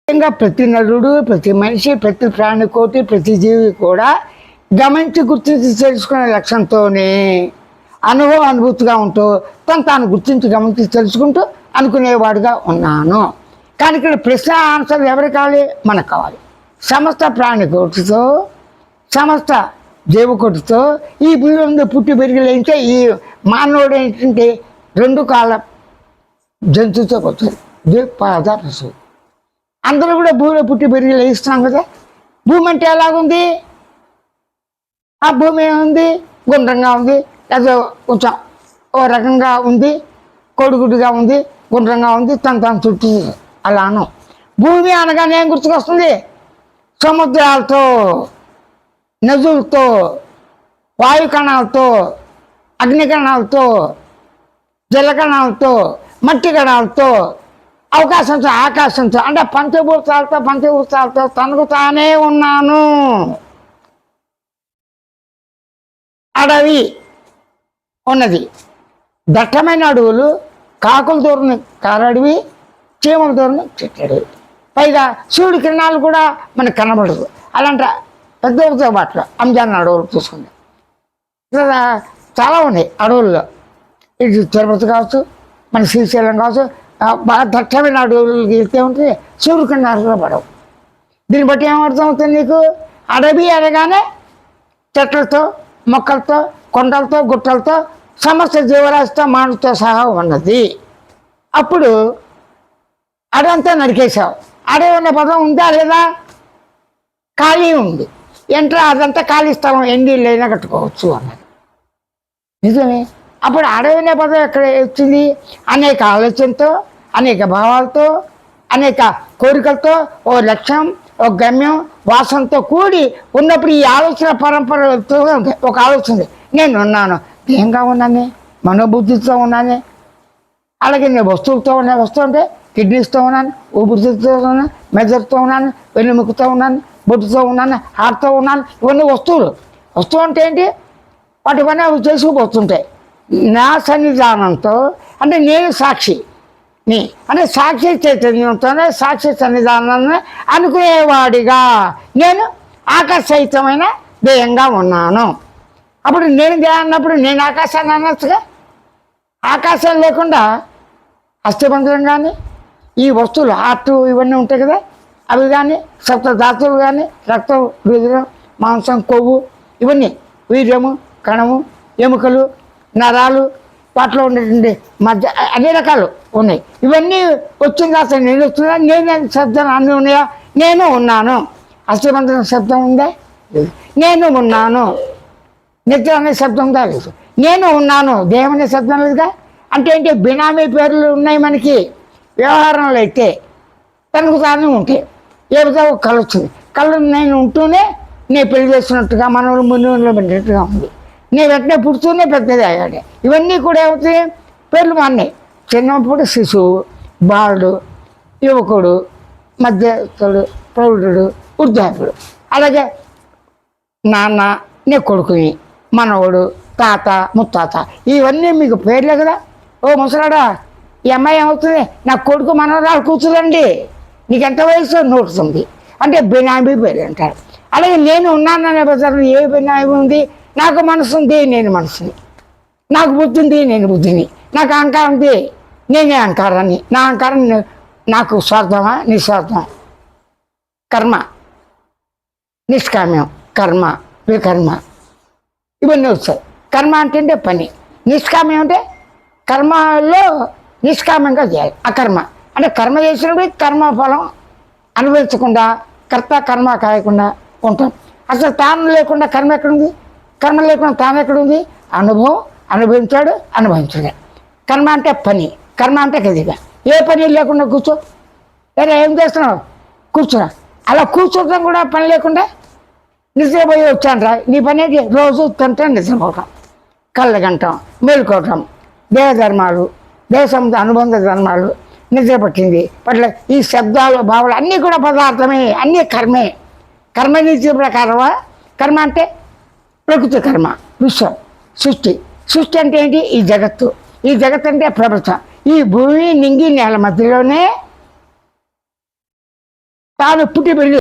ముఖ్యంగా ప్రతి నరుడు, ప్రతి మనిషి, ప్రతి ప్రాణికోటి, ప్రతి జీవి కూడా గమనించి గుర్తించి తెలుసుకునే లక్ష్యంతోనే అనుభూతిగా ఉంటూ తాను గుర్తించి గమనించి తెలుసుకుంటూ అనుకునేవాడుగా ఉన్నాను. కానీ ఇక్కడ ప్రశ్న ఆన్సర్ ఎవరికి కావాలి? మనకు కావాలి. సమస్త ప్రాణికోటితో, సమస్త జీవకోటితో ఈ భూమి మీద పుట్టి పెరిగిలేంటే ఈ మానవుడు ఏంటంటే రెండు కాళ్ళ జంతువుతో వచ్చారు, ద్విపాద పశువు. అందరూ కూడా భూమిలో పుట్టి పెరిగి లేస్తున్నాం కదా. భూమి అంటే ఎలాగుంది? ఆ భూమి ఏముంది? గుండ్రంగా ఉంది, లేదా కొంచెం ఓ రకంగా ఉంది, కొడుగుడిగా ఉంది, గుండ్రంగా ఉంది, తన చుట్టూ అలాను. భూమి అనగానే ఏం గుర్తుకొస్తుంది? సముద్రాలతో, నదులతో, వాయుకణాలతో, అగ్నికణాలతో, జలకణాలతో, మట్టి కణాలతో, అవకాశంతో, ఆకాశంతో, అంటే పంచభూతాలతో తనకు తానే ఉన్నాను. అడవి ఉన్నది, దట్టమైన అడవులు, కాకుల దూరం కారడవి, చీమల దూరం చెట్టడవి. పైగా సూర్యుడి కిరణాలు కూడా మనకు కనబడదు. అలాంటి పెద్ద బాటలో అంజాన్ అడవులు చూసుకుంది. ఇలా చాలా ఉన్నాయి అడవుల్లో. ఇటు తిరుపతి కావచ్చు, మన శ్రీశైలం కావచ్చు, బాగా దట్టమైన అడవులకి వెళ్తే ఉంటే సూర్యుడి కిరణాలు పడవు. దీన్ని బట్టి ఏమర్థమవుతుంది నీకు? అడవి అనగానే చెట్లతో, మొక్కలతో, కొండలతో, గుట్టలతో, సమస్త జీవరాశితో, మానవుతో సహా ఉన్నది. అప్పుడు అడంతా నరికేసావు. అడవి ఉన్న పదం ఉందా లేదా? ఖాళీ ఉంది. అదంతా ఖాళీ స్థలం, ఎన్నిళ్ళైనా కట్టుకోవచ్చు అన్నది నిజమే. అప్పుడు అడవి అనే పదం ఎక్కడ వచ్చింది? అనేక ఆలోచనతో, అనేక భావాలతో, అనేక కోరికలతో, ఓ లక్ష్యం, ఒక గమ్యం, వాసనతో కూడి ఉన్నప్పుడు ఈ ఆలోచన పరంపరతో ఒక ఆలోచన, నేను ఉన్నాను, దేంగా ఉన్నాను, మనోబుద్ధితో ఉన్నాను. అలాగే నేను వస్తువులతో ఉన్నాయి. వస్తువు అంటే కిడ్నీస్తో ఉన్నాను, ఊపిరితిత్తుతో ఉన్నాను, మెదడుతో ఉన్నాను, వెన్నుముకతో ఉన్నాను, బొట్టుతో ఉన్నాను, హార్ట్తో ఉన్నాను. ఇవన్నీ వస్తువులు. వస్తువు అంటే ఏంటి? వాటి పని అవి చేసుకుపోతుంటాయి. నా సన్నిధానంతో అంటే నేను సాక్షి, అంటే సాక్షి చైతన్యంతోనే సాక్షి సన్నిధానాన్ని అనుకునేవాడిగా నేను ఆకాశయుతమైన దేయంగా ఉన్నాను. అప్పుడు నేను దేహం అన్నప్పుడు నేను ఆకాశాన్ని అనొచ్చుగా. ఆకాశం లేకుండా అస్థిపంజరం కానీ, ఈ వస్తువులు హార్ట్ ఇవన్నీ ఉంటాయి కదా, అవి కానీ, సప్త ధాతువులు కానీ, రక్తం, రుధిరం, మాంసం, కొవ్వు, ఇవన్నీ, వీర్యము, కణము, ఎముకలు, నరాలు, వాటిలో ఉండేటువంటి మధ్య అన్ని రకాలు ఉన్నాయి. ఇవన్నీ వచ్చిన తర్వాత నేను వస్తున్నా, నేను శబ్దం అన్నీ ఉన్నాయా? నేను ఉన్నాను. అస్థిపంజరం శబ్దం ఉందా? లేదు. నేను ఉన్నాను. నిద్ర అనే శబ్దం ఉందా? లేదు. నేను ఉన్నాను. దేహం అనే శబ్దం లేదుగా. అంటే ఏంటి? బినామీ పేర్లు ఉన్నాయి మనకి. వ్యవహారంలో అయితే తనకు తానే ఉంటాయి. ఏదో ఒక కళ వచ్చింది. కళ నేను ఉంటూనే నేను పెళ్లి చేస్తున్నట్టుగా, మనవులు మునిలో పెట్టినట్టుగా ఉంది. నేను వెంటనే పుడుతూనే పెద్దది అయ్యాడు. ఇవన్నీ కూడా ఏమవుతాయి? పేర్లు మారినాయి. చిన్నప్పుడు శిశువు, బాలుడు, యువకుడు, మధ్యస్థుడు, ప్రౌఢుడు, వృద్ధాపుడు. అలాగే నాన్న, నీ కొడుకుని, మనవడు, తాత, ముత్తాత, ఇవన్నీ మీకు పేర్లే కదా. ఓ ముసలాడా, ఈ అమ్మాయి ఏమవుతుంది? నా కొడుకు మనవరాలు కూర్చుందండి. నీకు ఎంత వయసు? 109. అంటే బినామీ పేరు అంటారు. అలాగే నేను ఉన్నాననే పదార్థం ఏ బినామీ ఉంది? నాకు మనసు ఉంది, నేను మనసుని. నాకు బుద్ధి ఉంది, నేను బుద్ధిని. నాకు అహంకారం ఉంది, నేనే అహంకారాన్ని. నా అహంకారం నాకు స్వార్థమా, నిస్వార్థమా? కర్మ, నిష్కామ్యం, కర్మ, వికర్మ, ఇవన్నీ వచ్చాయి. కర్మ అంటే పని, నిష్కామ్యం అంటే కర్మలో నిష్కామ్యంగా చేయాలి. అకర్మ అంటే కర్మ చేసినప్పుడు కర్మ ఫలం అనుభవించకుండా, కర్త కర్మ కాయకుండా ఉంటాం. అసలు తాను లేకుండా కర్మ ఎక్కడుంది? కర్మ లేకుండా తాను ఎక్కడుంది? అనుభవం, అనుభవించాడు, అనుభవించాడు. కర్మ అంటే పని, కర్మ అంటే గదిగా. ఏ పని లేకుండా కూర్చో, లేదా ఏం చేస్తున్నావు? కూర్చున్నా. అలా కూర్చోవడం కూడా పని లేకుండా నిద్రపోయి వచ్చాను. నీ పని ఏంటి? రోజు తింటే నిద్రపోవటం, కళ్ళు గంటం, మేలుకోవటం, దేవధర్మాలు, దేశం అనుబంధ ధర్మాలు, నిద్ర పట్టింది పట్ల ఈ శబ్దాలు, భావాలు అన్నీ కూడా పదార్థమే, అన్నీ కర్మే. కర్మ నీతి ప్రకారమా? కర్మ అంటే ప్రకృతి కర్మ, విశ్వం, సృష్టి. సృష్టి అంటే ఏంటి? ఈ జగత్తు. ఈ జగత్తు అంటే ప్రపంచం. ఈ భూమి, నింగి, నేల మధ్యలోనే తాను పుట్టి పెరిగి